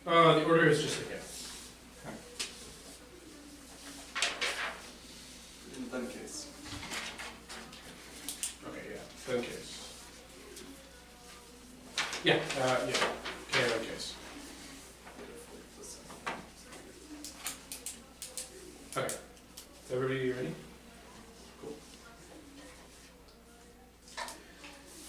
The order is just like In then case. okay, yeah, then case. Yeah, yeah, okay, then case. Okay, is everybody ready?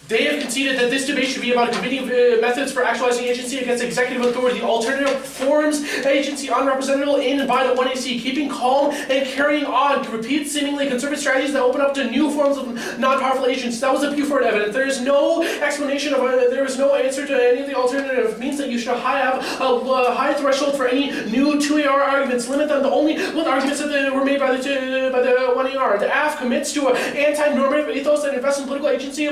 They have conceded that this debate should be about committing methods for actualizing agency against executive authority, alternative forms agency unrepresentable in and by the 1AC, keeping calm and carrying on to repeat seemingly conservative strategies that open up to new forms of non-powerful agents. That was the Buford evidence. There is no explanation of, there is no answer to any of the alternative means that you should have a high threshold for any new 2AR arguments. Limit them to only what arguments that were made by the 1AR. The AF commits to an anti-normative ethos that invests in political agency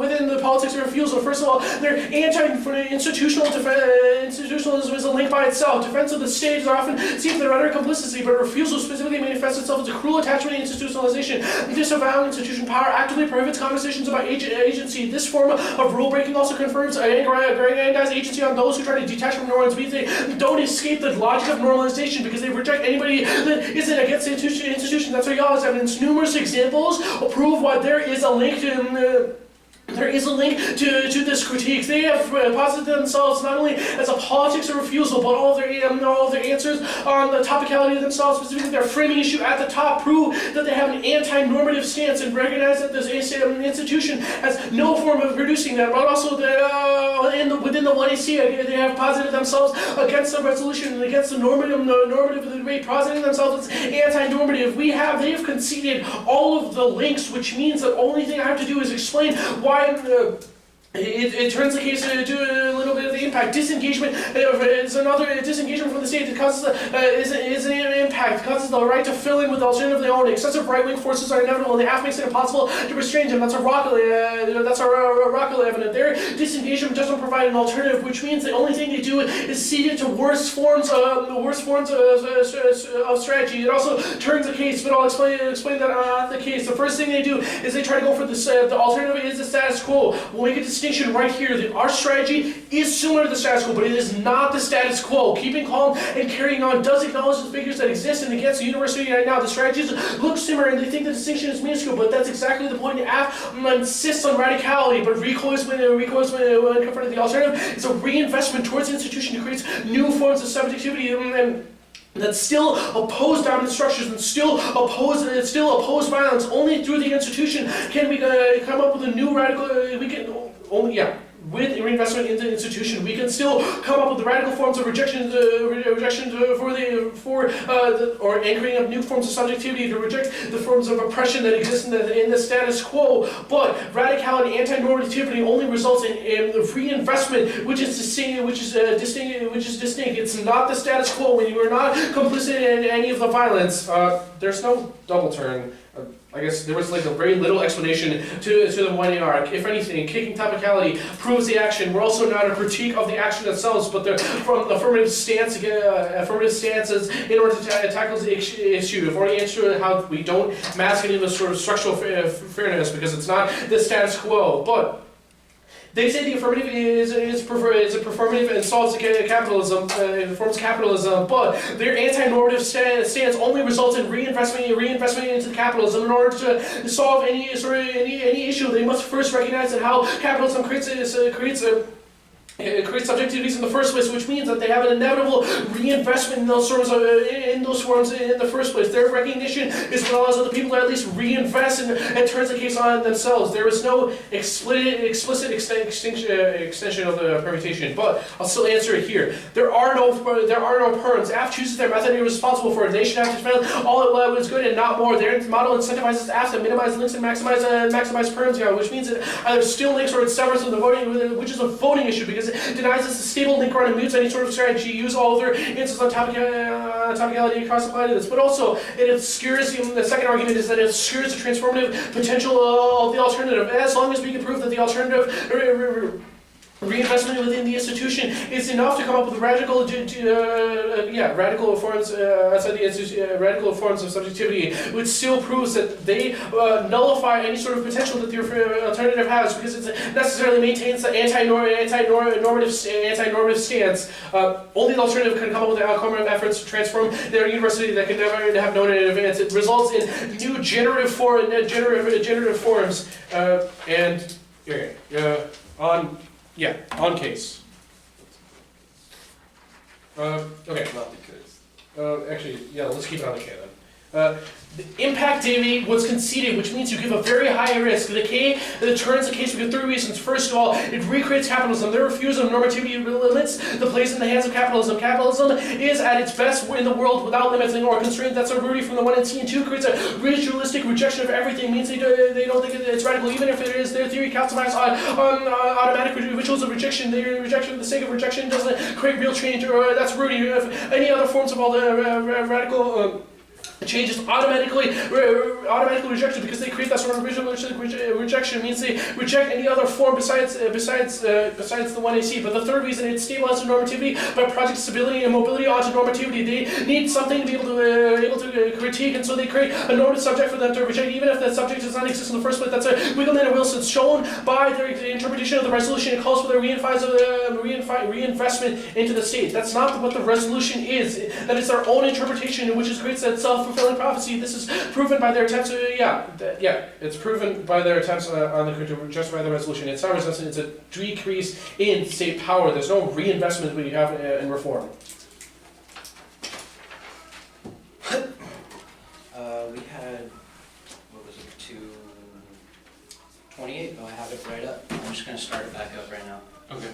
within the politics of refusal. First of all, their anti-institutionalism is a link by itself. Defense of the state is often seen for utter complicity, but refusal specifically manifests itself as a cruel attachment to institutionalization. Disavowing institution power actively prohibits conversations about agency. This form of rule-breaking also confirms Grandi's agency on those who try to detach from norms. They don't escape the logic of normalization because they reject anybody that isn't against the institution. That's why y'all evidence. Numerous examples prove why there is a link to this critique. They have posited themselves not only as a politics of refusal, but all of their answers on the topicality of themselves, specifically their framing issue at the top, prove that they have an anti-normative stance and recognize that this institution has no form of producing that. But also within the 1AC, they have posited themselves against the resolution and against the normative of the debate, positing themselves as anti-normative. They have conceded all of the links, which means the only thing I have to do is explain why it turns the case to a little bit of the impact. Disengagement is another disengagement from the state that causes is an impact, causes the right to fill in with the alternative they own. Excessive right-wing forces are inevitable, and the AF makes it impossible to restrain them. That's a Rockaway evidence. Their disengagement doesn't provide an alternative, which means the only thing they do is cede it to worse forms of strategy. It also turns the case, but I'll explain that the case. The first thing they do is they try to go for this. The alternative is the status quo. We'll make a distinction right here that our strategy is similar to the status quo, but it is not the status quo. Keeping calm and carrying on does acknowledge the figures that exist and against the university right now. The strategies look similar and they think the distinction is minuscule, but that's exactly the point. AF insists on radicality, but recoils when confronted. The alternative is a reinvestment towards the institution that creates new forms of subjectivity and that still oppose dominant structures and still oppose violence. Only through the institution can we come up with a new radical. With reinvestment in the institution, we can still come up with the radical forms of rejection or anchoring of new forms of subjectivity to reject the forms of oppression that exist in the status quo. But radicality, anti-normativity only results in reinvestment, which is distinct. It's not the status quo. When you are not complicit in any of the violence, there's no double turn. I guess there was like a very little explanation to the 1AR. If anything, kicking topicality proves the action. We're also not a critique of the action themselves, but from affirmative stances in order to tackle the issue. I've already answered how we don't mask any of the sort of structural fairness because it's not the status quo. But they say the affirmative is a performative and solves capitalism, informs capitalism, but their anti-normative stance only results in reinvestment into capitalism. In order to solve any issue, they must first recognize that how capitalism creates subjectivities in the first place, which means that they have an inevitable reinvestment in those forms in the first place. Their recognition is what allows other people to at least reinvest and turns the case on themselves. There is no explicit extension of the permutation, but I'll still answer it here. There are no perms. AF chooses their method and is responsible for it. They should have to defend all that is good and not more. Their model incentivizes AF to minimize links and maximize perms, which means that either still links or it severs from the voting, which is a voting issue because it denies us a stable link or mutes any sort of strategy. Use all of their answers on topicality across apply to this. But also, it obscures, the second argument is that it obscures the transformative potential of the alternative. As long as we can prove that the alternative Reinvestment within the institution is enough to come up with radical forms outside the institution, radical forms of subjectivity, which still proves that they nullify any sort of potential that the alternative has, because it necessarily maintains the anti-normative stance. Only the alternative can come up with the outcome of efforts to transform their university that can never have known in advance. It results in new generative forms, on case. Okay. Not the case. Actually, yeah, let's keep it on the K then. The impact deviate was conceded, which means you give a very high risk. The K that turns the case for 3 reasons. First of all, it recreates capitalism. Their refusal of normativity limits the place in the hands of capitalism. Capitalism is at its best in the world without limiting or constraint. That's a Rudy from the 1 and T, and 2 creates a ritualistic rejection of everything. Means they don't think it's radical, even if it is. Their theory calcifies on automatic rituals of rejection. Their rejection for the sake of rejection doesn't create real change. Or that's Rudy. If any other forms of all the radical changes automatically rejected, because they create that sort of rejection. Means they reject any other form besides the 1AC. But the third reason, it stabilizes normativity by project stability and mobility onto normativity. They need something to be able to critique, and so they create a normative subject for them to reject, even if that subject does not exist in the first place. That's Wiggleman and Wilson shown by their interpretation of the resolution. It calls for their reinvestment into the state. That's not what the resolution is. That is their own interpretation, which is creates that self-fulfilling prophecy. This is proven by their attempts. It's proven by their attempts to justify the resolution. It's not resistance. It's a decrease in state power. There's no reinvestment when you have in reform. We had, what was it, 228? Oh, I have it right up. I'm just going to start it back up right now. Okay.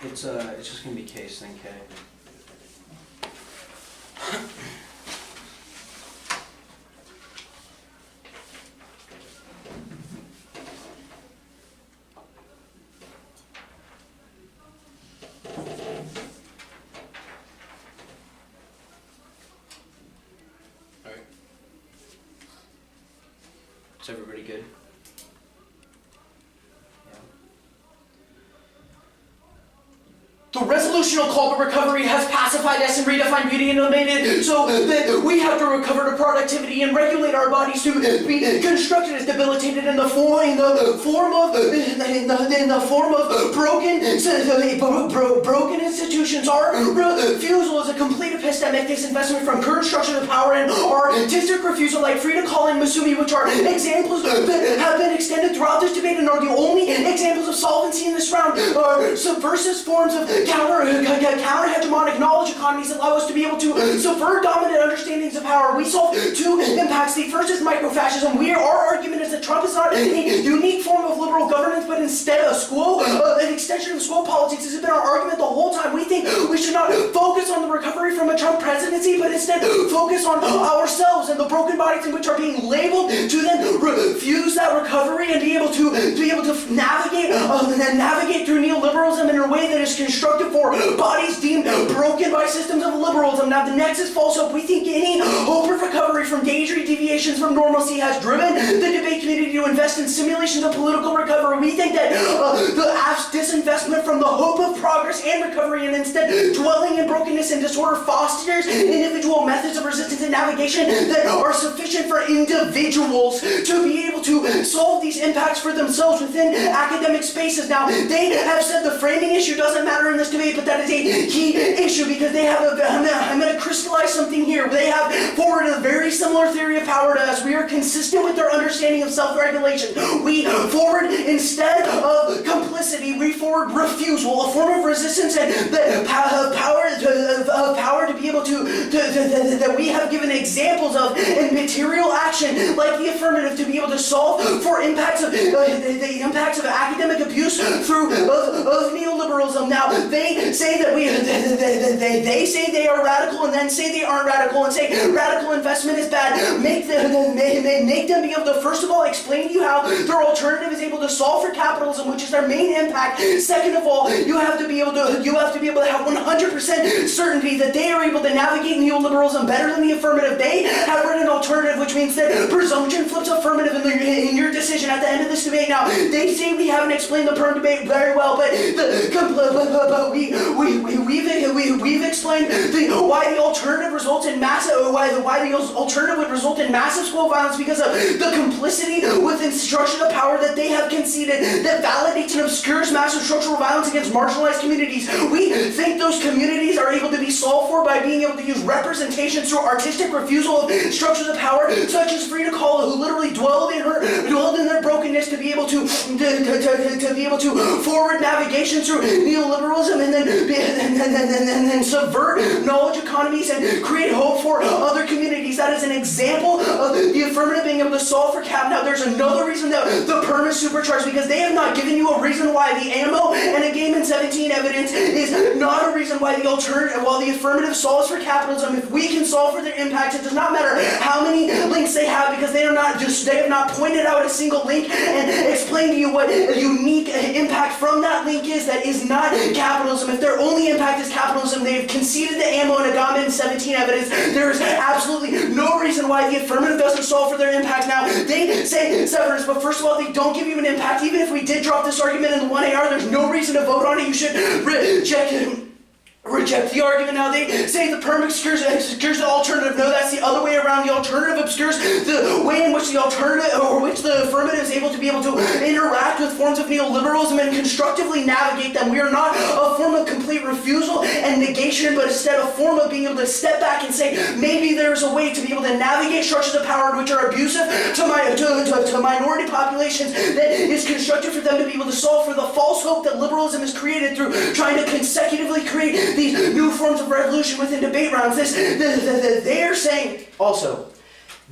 It's just gonna be case then K. All right. Is everybody good? The resolutional call to recovery has pacified us and redefined beauty and made it so that we have to recover to productivity and regulate our bodies to be constructed as debilitated in the form of broken institutions. Our refusal is a complete epistemic disinvestment from current structures of power, and our artistic refusal, like Frida Kahlo and Masumi, which are examples that have been extended throughout this debate and are the only examples of solvency in this round, are subversive forms of counter-hegemonic knowledge economies that allow us to be able to subvert dominant understandings of power. We solve two impacts. The first is microfascism. Our argument is that Trump is not a unique form of liberal governance, but instead an extension of school politics. This has been our argument the whole time. We think we should not focus on the recovery from a Trump presidency, but instead focus on ourselves and the broken bodies in which are being labeled, to then refuse that recovery and be able to navigate through neoliberalism in a way that is constructive for bodies deemed broken by systems of liberalism. Now, the next is false hope. We think any hope of recovery from dangerous deviations from normalcy has driven the debate community to invest in simulations of political recovery. We think that the disinvestment from the hope of progress and recovery, and instead dwelling in brokenness and disorder, fosters individual methods of resistance and navigation that are sufficient for individuals to be able to solve these impacts for themselves within academic spaces. Now, they have said the framing issue doesn't matter in this debate, but that is a key issue because they have I'm going to crystallize something here. They have forwarded a very similar theory of power to us. We are consistent with their understanding of self-regulation. We forward, instead of complicity, we forward refusal, a form of resistance and the power to be able to that we have given examples of in material action, like the affirmative, to be able to solve for impacts of the impacts of academic abuse through of neoliberalism. Now, they say that they say they are radical and then say they aren't radical and say radical investment is bad. Make them be able to, first of all, explain to you how their alternative is able to solve for capitalism, which is their main impact. Second of all, you have to be able to have 100% certainty that they are able to navigate neoliberalism better than the affirmative. They have written an alternative, which means that presumption flips affirmative in your decision at the end of this debate. Now, they say we haven't explained the perm debate very well, but we've explained why the alternative results in why the alternative would result in massive school violence because of the complicity within structures of power that they have conceded that validates and obscures massive structural violence against marginalized communities. We think those communities are able to be solved for by being able to use representations through artistic refusal of structures of power, such as Frida Kahlo, who literally dwelled in their brokenness to be able to forward navigation through neoliberalism and then subvert knowledge economies and create hope for other communities. That is an example of the affirmative being able to solve for cap. Now, there's another reason that the perm is supercharged, because they have not given you a reason why the ammo and a game in 17 evidence is not a reason why the alternative, while the affirmative solves for capitalism. If we can solve for their impacts, it does not matter how many links they have, because they have not pointed out a single link and explained to you what a unique impact from that link is that is not capitalism. If their only impact is capitalism, they've conceded the ammo and a GAMA in 17 evidence. There is absolutely no reason why the affirmative doesn't solve for their impact. Now, they say severance, but first of all, they don't give you an impact. Even if we did drop this argument in the 1AR, there's no reason to vote on it. You should reject the argument. Now, they say the perm obscures the alternative. No, that's the other way around. The alternative obscures the way in which the alternative, or which the affirmative is able to interact with forms of neoliberalism and constructively navigate them. We are not a form of complete refusal and negation, but instead a form of being able to step back and say, maybe there's a way to be able to navigate structures of power which are abusive to minority populations that is constructive for them to be able to solve for the false hope that liberalism has created through trying to consecutively create these new forms of revolution within debate rounds. They're saying also,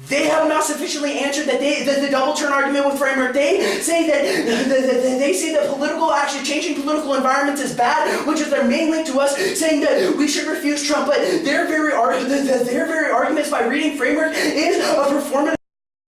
They have not sufficiently answered that the double turn argument with framework. They say that political action, changing political environments is bad, which is their main link to us, saying that we should refuse Trump. But their very arguments by reading framework is a performance